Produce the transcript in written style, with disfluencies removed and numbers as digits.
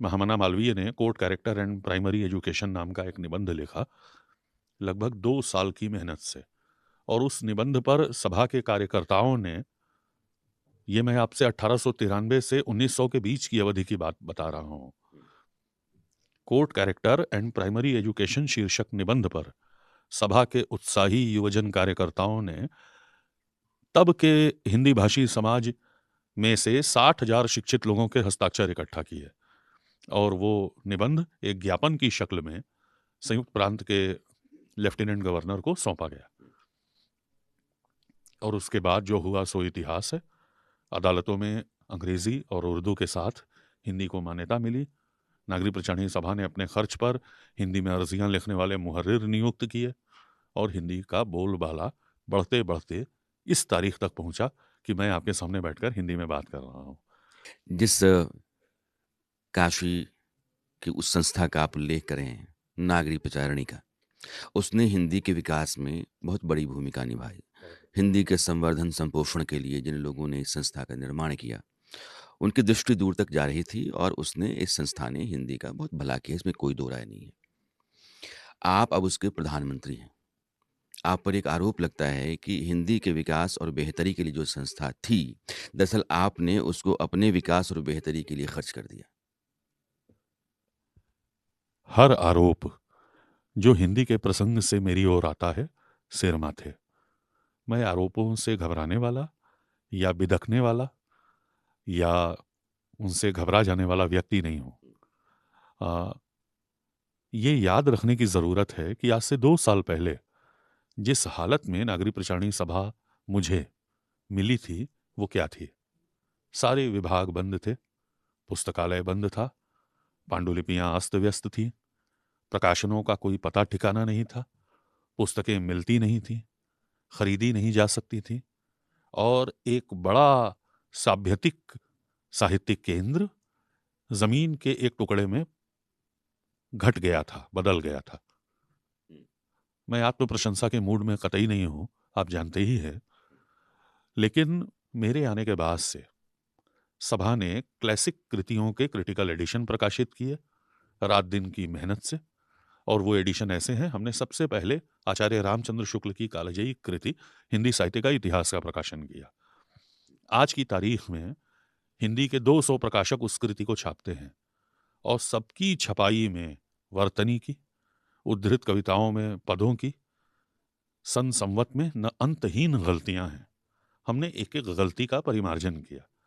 महामना मालवीय ने court character and primary education नाम का एक निबंध लिखा, लगभग 2 साल की मेहनत से। और उस निबंध पर सभा के कार्यकर्ताओं ने, ये मैं आपसे 1893 से 1900 के बीच की अवधि की बात बता रहा हूं, court character and primary education शीर्षक निबंध पर सभा के उत्साही युवजन कार्यकर्ताओं ने तब के हिंदी भाषी समाज में से 60,000 शिक्षित लोगों के हस्ताक्षर इकट्ठा किए और वो निबंध एक ज्ञापन की शक्ल में संयुक्त प्रांत के लेफ्टिनेंट गवर्नर को सौंपा गया। और उसके बाद जो हुआ सो इतिहास है। अदालतों में अंग्रेजी और उर्दू के साथ हिंदी को मान्यता मिली। नागरिक प्रचारणी सभा ने अपने खर्च पर हिंदी में अर्जियां लिखने वाले मुहर्रिर नियुक्त किए और हिंदी का बोलबाला बढ़ते बढ़ते इस तारीख तक पहुंचा कि मैं आपके सामने बैठकर हिंदी में बात कर रहा हूं। जिस काशी की उस संस्था का आप उल्लेख कर रहे हैं, नागरिक प्रचारिणी का, उसने हिंदी के विकास में बहुत बड़ी भूमिका निभाई। हिंदी के संवर्धन, संपोषण के लिए जिन लोगों ने इस संस्था का निर्माण किया, उनकी दृष्टि दूर तक जा रही थी और उसने इस संस्था ने हिंदी का बहुत भला किया, इसमें कोई दो राय नहीं है। आप अब उसके प्रधानमंत्री हैं। आप पर एक आरोप लगता है कि हिंदी के विकास और बेहतरी के लिए जो संस्था थी, दरअसल आपने उसको अपने विकास और बेहतरी के लिए खर्च कर दिया। हर आरोप जो हिंदी के प्रसंग से मेरी ओर आता है, सिर माथे। मैं आरोपों से घबराने वाला या बिदकने वाला या उनसे घबरा जाने वाला व्यक्ति नहीं हूं। आ, ये याद रखने की जरूरत है कि आज से 2 साल पहले जिस हालत में नागरिक प्रचारणी सभा मुझे मिली थी, वो क्या थी? सारे विभाग बंद थे, पुस्तकालय बंद था, पांडुलिपियां अस्त व्यस्त थी, प्रकाशनों का कोई पता ठिकाना नहीं था, पुस्तकें मिलती नहीं थी, खरीदी नहीं जा सकती थी और एक बड़ा साभ्यतिक साहित्यिक केंद्र जमीन के एक टुकड़े में घट गया था, बदल गया था। मैं आत्म प्रशंसा के मूड में कतई नहीं हूं, आप जानते ही हैं। लेकिन मेरे आने के बाद से सभा ने क्लासिक कृतियों के क्रिटिकल एडिशन प्रकाशित किए, रात दिन की मेहनत से। और वो एडिशन ऐसे हैं, हमने सबसे पहले आचार्य रामचंद्र शुक्ल की कालजयी कृति हिंदी साहित्य का इतिहास का प्रकाशन किया। आज की तारीख में हिंदी के 200 प्रकाशक उस कृति को छापते हैं और सबकी छपाई में वर्तनी की, उद्धृत कविताओं में पदों की, सन संवत में न अंतहीन गलतियां हैं। हमने एक एक गलती का परिमार्जन किया।